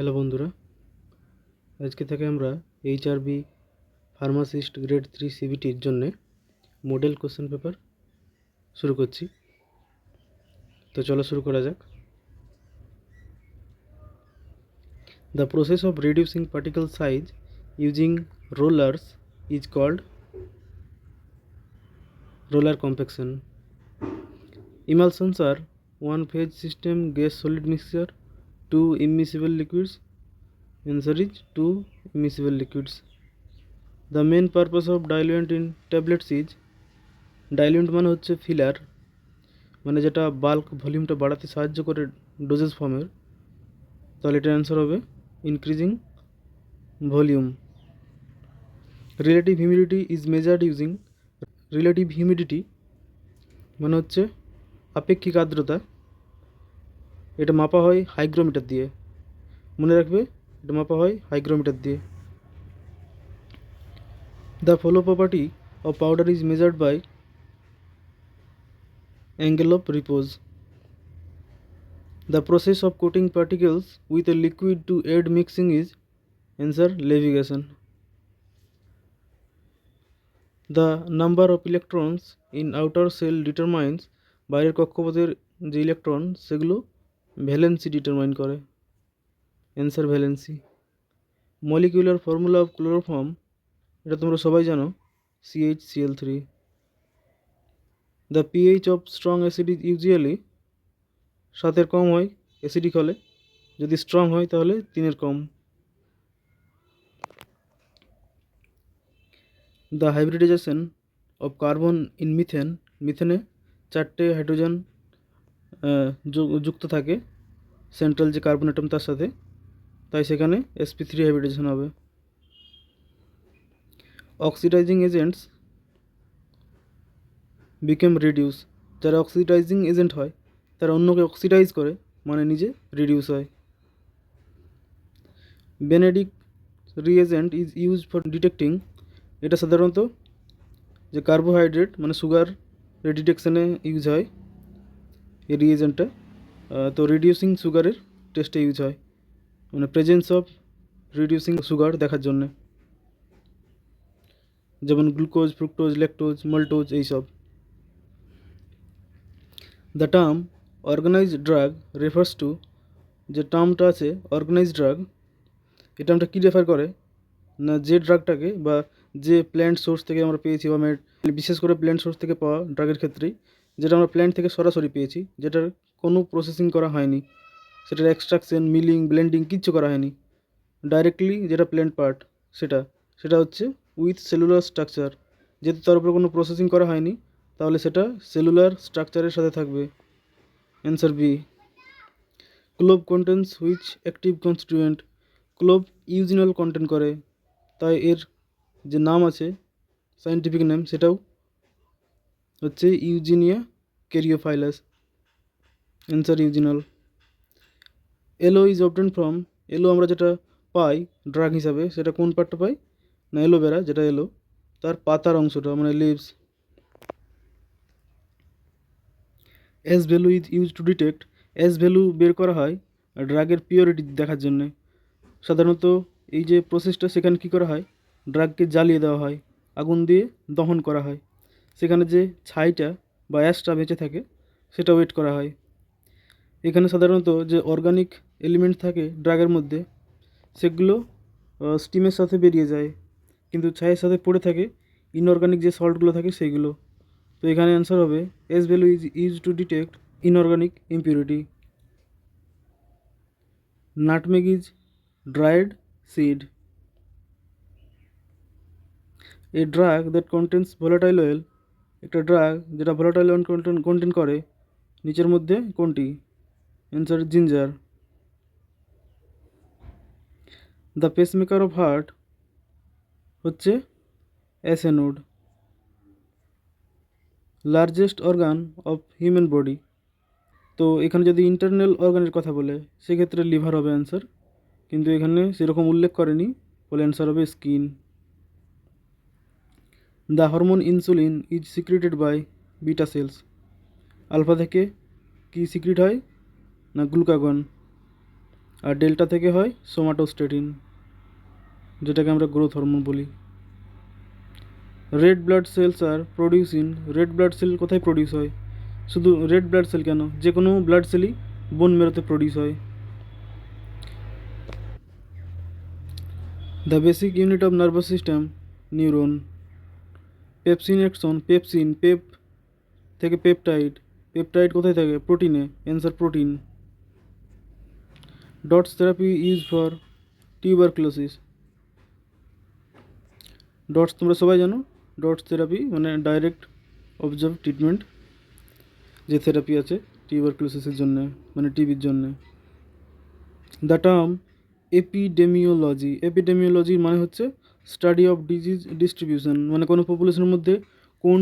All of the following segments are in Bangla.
হ্যালো বন্ধুরা, আজকে থেকে আমরা এইচআরবি ফার্মাসিস্ট গ্রেড 3 সিবিটির জন্য মডেল কোশ্চেন পেপার শুরু করছি। তো চলো শুরু করা যাক। The process of reducing particle size using rollers is called roller compaction. Emulsions are one phase system gas solid mixture, two immiscible liquids. Answer is two immiscible liquids. The main purpose of diluent in tablets is ডাইলিউন্ট মানে হচ্ছে ফিলার, মানে যেটা বাল্ক ভলিউমটা বাড়াতে সাহায্য করে ডোজেস ফর্মের। তাহলে এটার অ্যান্সার হবে increasing volume. Relative humidity is measured using, relative humidity মানে হচ্ছে আপেক্ষিক আর্দ্রতা, এটা মাপা হয় হাইগ্রোমিটার দিয়ে। মনে রাখবে, এটা মাপা হয় হাইগ্রোমিটার দিয়ে। The flow property of powder is measured by angle of repose. The process of coating particles with a liquid to aid mixing is answer levitation. The number of electrons in outer cell determines বাইরের কক্ষপথের যে ইলেকট্রন সেগুলো ভ্যালেন্সি ডিটারমাইন করে। Answer valency. Molecular formula of chloroform, এটা তোমরা সবাই জানো, CHCl3. The pH of strong acid is usually 7 কম হয় অ্যাসিডিক হলে, যদি স্ট্রং হয় তাহলে 3 কম। The hybridization of carbon in methane, মিথেনে 4টে হাইড্রোজেন যুক্ত থাকে সেন্ট্রাল যে কার্বন অ্যাটম তার সাথে, তাই সেখানে sp3 হাইব্রিডাইজেশন হবে। অক্সিডাইজিং এজেন্টস বিকেম রিডিউস, যারা অক্সিডাইজিং এজেন্ট হয় তারা অন্যকে অক্সিডাইজ করে, মানে নিজে রিডিউস হয়। Benedict reagent is use for detecting, এটা সাধারণত যে কার্বোহাইড্রেট মানে সুগার ডিটেকশানে ইউজ হয় এই রিএজেন্টটা। তো রিডিউসিং সুগারের টেস্টে ইউজ হয়, মানে প্রেজেন্স অফ রিডিউসিং সুগার দেখার জন্যে, যেমন গ্লুকোজ, ফ্রুক্টোজ, ল্যাকটোজ, মাল্টোজ এইসব। The term organised drug refers to, যে টার্মটা আছে অর্গানাইজড ড্রাগ, এই টার্মটা কী রেফার করে না, যে ড্রাগটাকে বা যে প্ল্যান্ট সোর্স থেকে আমরা পেয়েছি, বা বিশেষ করে প্ল্যান্ট সোর্স থেকে পাওয়া ড্রাগের ক্ষেত্রেই, যেটা আমরা প্ল্যান্ট থেকে সরাসরি পেয়েছি, যেটার কোনো প্রসেসিং করা হয়নি, সেটার এক্সট্রাকশন, মিলিং, ব্লেন্ডিং কিচ্ছু করা হয়নি, ডাইরেক্টলি যেটা প্ল্যান্ট পার্ট সেটা হচ্ছে উইথ সেলুলার স্ট্রাকচার। যেহেতু তার উপরে কোনো প্রসেসিং করা হয়নি, তাহলে সেটা সেলুলার স্ট্রাকচারের সাথে থাকবে। Answer B. Clove contents which active constituent, clove eugenol content করে, তাই এর যে নাম আছে সায়েন্টিফিক নেম সেটাও হচ্ছে eugenia caryophyllus. Answer eugenol. Aloe is obtained from, aloe আমরা যেটা পাই ড্রাগ হিসাবে, সেটা কোন পার্টটা পাই না, অ্যালোভেরা যেটা এলো তার পাতার অংশটা, মানে leaves. S value is use to detect, S value বের করা হয় ড্রাগের পিওরিটি দেখার জন্যে। সাধারণত এই যে প্রসেসটা, সেখানে কী করা হয়, ড্রাগকে জ্বালিয়ে দেওয়া হয়, আগুন দিয়ে দহন করা হয়, সেখানে যে ছাইটা বা অ্যাশটা বেঁচে থাকে সেটা ওয়েট করা হয়। এখানে সাধারণত যে অর্গানিক এলিমেন্ট থাকে ড্রাগের মধ্যে সেগুলো স্টিমের সাথে বেরিয়ে যায়, কিন্তু ছাইয়ের সাথে পড়ে থাকে ইনঅর্গানিক যে সল্টগুলো থাকে সেইগুলো। তো এখানে অ্যান্সার হবে ash value is use to detect inorganic impurity. Nutmeg is dried seed, a drug that contains volatile oil, একটা ড্রাগ যেটা ভোলাটাইল অয়েল কন্টেন্ট করে নিচের মধ্যে কোনটি? Answer ginger. The pacemaker of heart হচ্ছে SA node. Largest organ of human body, তো এখানে যদি ইন্টারনাল অর্গানের কথা বলে সেক্ষেত্রে লিভার হবে অ্যান্সার, কিন্তু এখানে সেরকম উল্লেখ করেনি, বলে অ্যান্সার হবে skin. The hormone insulin is secreted by beta cells, alpha থেকে কি সিক্রেট হয় না গ্লুকাগন, আর ডেল্টা থেকে হয় সোমাটোস্টেটিন, যেটাকে আমরা গ্রোথ হরমোন বলি। Red blood cells are produce in, red blood cell কোথায় প্রডিউস হয়? শুধু রেড ব্লাড সেল কেন, যে কোনো ব্লাড সেলই বোন মেরোতে প্রডিউস হয়। The basic unit of nervous system neuron. Pepsin action, pepsin, pep থেকে পেপটাইড, পেপটাইড কোথায় থাকে? প্রোটিনে, answer protein. DOTS therapy use for tuberculosis. DOTS তোমরা সবাই জানো, ডটস থেরাপি মানে ডাইরেক্ট অবজার্ভ ট্রিটমেন্ট যে থেরাপি আছে টিউবারক্লোসিসের জন্য, মানে টিবির জন্য। দ্য টার্ম এপিডেমিওলজি, এপিডেমিওলজির মানে হচ্ছে স্টাডি অফ ডিজিজ ডিস্ট্রিবিউশন, মানে কোনো পপুলেশনের মধ্যে কোন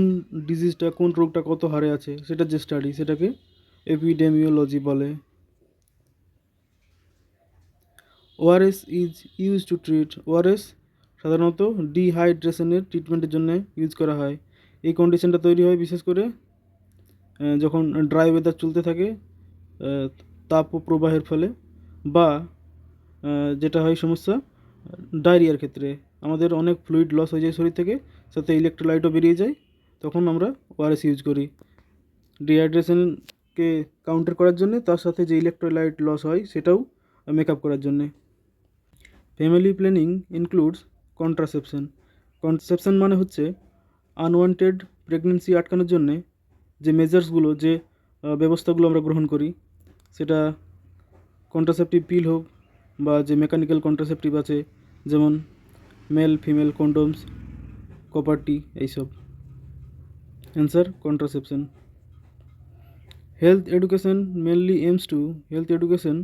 ডিজিজটা, কোন রোগটা কত হারে আছে সেটার যে স্টাডি, সেটাকে এপিডেমিওলজি বলে। ORS is use to treat, ORS সাধারণত ডিহাইড্রেশনের ট্রিটমেন্টের জন্য ইউজ করা হয়। এই কন্ডিশনটা তৈরি হয় বিশেষ করে যখন ড্রাই ওয়েদার চলতে থাকে, তাপ প্রবাহের ফলে, বা যেটা হয় সমস্যা ডায়রিয়ার ক্ষেত্রে, আমাদের অনেক ফ্লুইড লস হয়ে যায় শরীর থেকে, সাথে ইলেকট্রোলাইটও বেরিয়ে যায়, তখন আমরা ওআরএস ইউজ করি ডিহাইড্রেশনকে কাউন্টার করার জন্য, তার সাথে যে ইলেকট্রোলাইট লস হয় সেটাও মেকআপ করার জন্যে। Family planning includes contraception, contraception মানে হচ্ছে আনওয়ান্টেড প্রেগনেন্সি আটকানোর জন্যে যে মেজার্সগুলো, যে ব্যবস্থাগুলো আমরা গ্রহণ করি, সেটা কন্ট্রাসেপটিভ পিল হোক বা যে মেকানিক্যাল কন্ট্রাসেপটিভ আছে, যেমন মেল ফিমেল কন্ডোমস, কপারটি, এইসব। Answer contraception. Health education mainly aims to, health education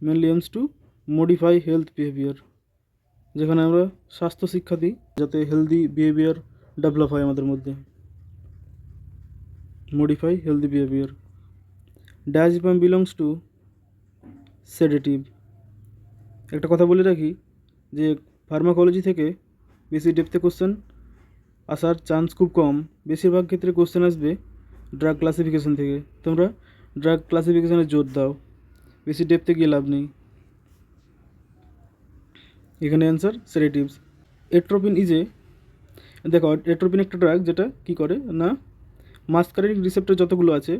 mainly aims to modify health behaviour, যেখানে আমরা স্বাস্থ্য শিক্ষা দিই যাতে হেলদি বিহেভিয়ার ডেভেলপ হয় আমাদের মধ্যে। Modify healthy behaviour. Diazepam belongs to sedative. একটা কথা বলে রাখি যে ফার্মাকোলজি থেকে বেশি ডেপথে কোশ্চেন আসার চান্স খুব কম, বেশিরভাগ ক্ষেত্রে কোশ্চেন আসবে ড্রাগ ক্লাসিফিকেশন থেকে। তোমরা ড্রাগ ক্লাসিফিকেশনে জোর দাও, বেশি ডেপথে গিয়ে লাভ নেই। এখানে অ্যান্সার সেডেটিভস। এট্রোপিন ইজ এ, দেখো এট্রোপিন একটা ড্রাগ যেটা কী করে না, মাস্কারিনিক রিসেপ্টর যতগুলো আছে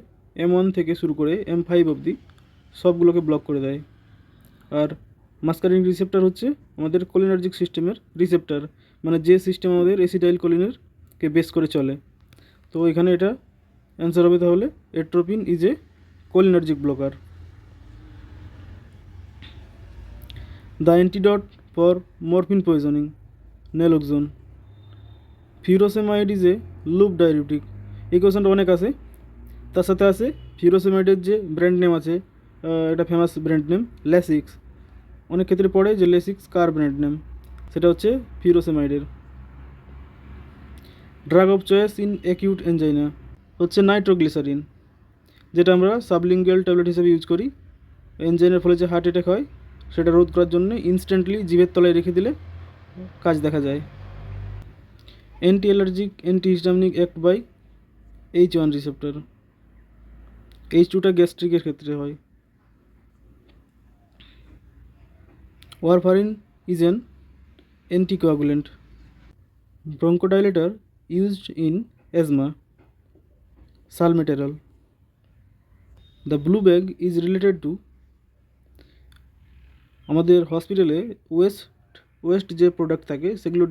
M1 থেকে শুরু করে M5 অবধি সবগুলোকে ব্লক করে দেয়। আর মাস্কারিনিক রিসেপ্টর হচ্ছে আমাদের কোলিনার্জিক সিস্টেমের রিসেপ্টর, মানে যে সিস্টেম আমাদের এসিটাইল কোলিনেরকে বেস করে চলে। তো এখানে এটা অ্যান্সার হবে তাহলে atropine is a cholinergic blocker. The antidote for morphine poisoning naloxone. Furosemide is a loop diuretic, এই কোয়েশনটা অনেক আসে। তার সাথে আছে ফিউরোসেমাইডের যে ব্র্যান্ড নেম আছে, এটা ফেমাস ব্র্যান্ড নেম লেসিক্স, অনেক ক্ষেত্রে পড়ে যে লেসিক্স কার ব্র্যান্ড নেম, সেটা হচ্ছে ফিউরোসেমাইডের। Drug of choice in acute angina হচ্ছে নাইট্রোগ্লিসারিন, যেটা আমরা সাবলিঙ্গুয়াল ট্যাবলেট হিসেবে ইউজ করি। এনজাইনার ফলে যে হার্ট অ্যাটাক হয় সেটা রোধ করার জন্য ইনস্ট্যান্টলি জিভের তলায় রেখে দিলে কাজ দেখা যায়। Anti allergic anti histaminic act by H1 receptor, H2টা গ্যাস্ট্রিকের ক্ষেত্রে হয়। Warfarin is an anticoagulant. Bronchodilator used in asthma salmeterol. The blue bag is related to, আমাদের হসপিটালে ওয়েস্ট যে প্রোডাক্ট থাকে সেগুলো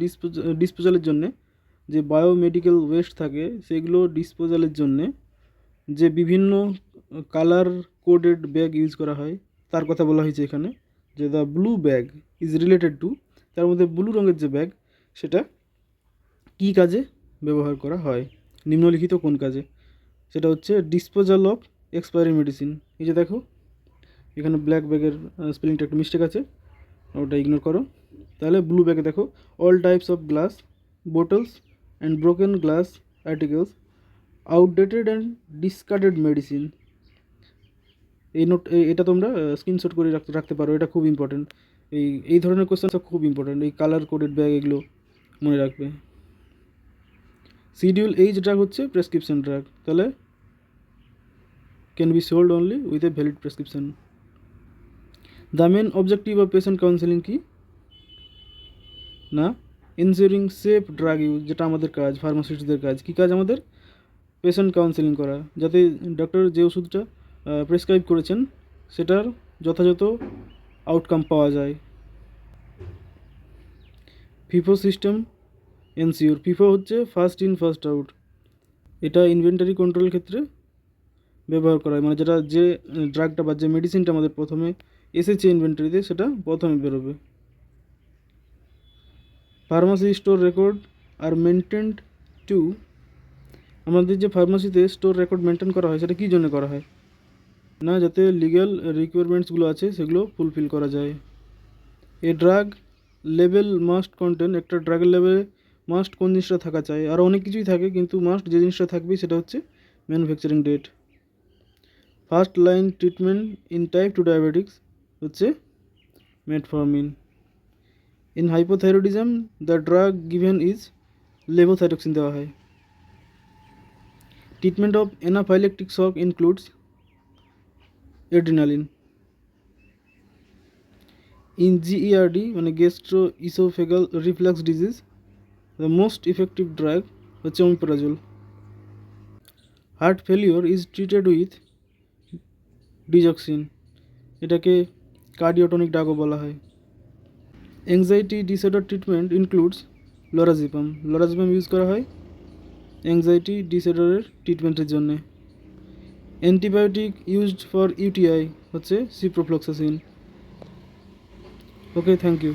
ডিসপোজালের জন্যে, যে বায়োমেডিক্যাল ওয়েস্ট থাকে সেগুলো ডিসপোজালের জন্যে যে বিভিন্ন কালার কোডেড ব্যাগ ইউজ করা হয় তার কথা বলা হয়েছে এখানে, যে the blue bag is related two, তার মধ্যে ব্লু রঙের যে ব্যাগ সেটা কী কাজে ব্যবহার করা হয়, নিম্নলিখিত কোন কাজে? সেটা হচ্ছে ডিসপোজাল অফ এক্সপায়ারি মেডিসিন। এই যে দেখো এখানে ব্ল্যাক ব্যাগের স্পেলিংটা একটু মিস্টেক আছে, ওটা ইগনোর করো। তাহলে ব্লু ব্যাগে দেখো all types of glass bottles and broken glass articles, outdated and discarded medicine. এটা তোমরা স্ক্রিনশট করে রাখতে পারো, এটা খুব ইম্পর্টেন্ট। এই ধরনের কোয়েশ্চেন সব খুব ইম্পর্টেন্ট, এই কালার কোডেড ব্যাগ এগুলো মনে রাখবে। শিডিউল এইচ ড্রাগ হচ্ছে প্রেসক্রিপশন ড্রাগ, তাহলে can be sold only with a valid prescription. The main objective of patient counselling কি না এনশিওরিং সেফ ড্রাগ ইউজ, যেটা আমাদের কাজ, ফার্মাসিস্টদের কাজ। কী কাজ আমাদের? পেশেন্ট কাউন্সেলিং করা, যাতে ডক্টর যে ওষুধটা প্রেসক্রাইব করেছেন সেটার যথাযথ আউটকাম পাওয়া যায়। ফিফো সিস্টেম এনসিওর, ফিফো হচ্ছে ফার্স্ট ইন ফার্স্ট আউট। এটা ইনভেন্টারি কন্ট্রোলের ক্ষেত্রে ব্যবহার করা হয়, মানে যেটা যে ড্রাগটা বা যে মেডিসিনটা আমাদের প্রথমে এসেছে ইনভেন্টারিতে সেটা প্রথমে বেরোবে। ফার্মাসি স্টোর রেকর্ড আর মেনটেন্ড টু, আমাদের যে ফার্মাসিতে স্টোর রেকর্ড মেনটেন করা হয় সেটা কী জন্য করা হয় না যাতে লিগ্যাল রিকোয়ারমেন্টসগুলো আছে সেগুলো ফুলফিল করা যায়। A drug level must contain, একটা ড্রাগের লেভেলে মাস্ট কোন জিনিসটা থাকা চাই, আরও অনেক কিছুই থাকে কিন্তু মাস্ট যে জিনিসটা থাকবে সেটা হচ্ছে manufacturing date. First line treatment in type 2 diabetics হচ্ছে metformin. In hypothyroidism the drug given is levothyroxine দেওয়া হয়। Treatment of anaphylactic shock includes adrenaline. In GERD মানে gastro oesophageal reflux disease the most effective drug হচ্ছে omeprazole. Heart failure is treated with digoxin, এটাকে কার্ডিওটনিক ড্রাগও বলা হয়। Anxiety disorder treatment includes lorazepam, lorazepam use করা হয় অ্যাংজাইটি ডিসঅর্ডারের ট্রিটমেন্টের জন্যে। অ্যান্টিবায়োটিক ইউজড ফর ইউটিআই হচ্ছে সিপ্রোফ্লক্সাসিন। Okay, thank you.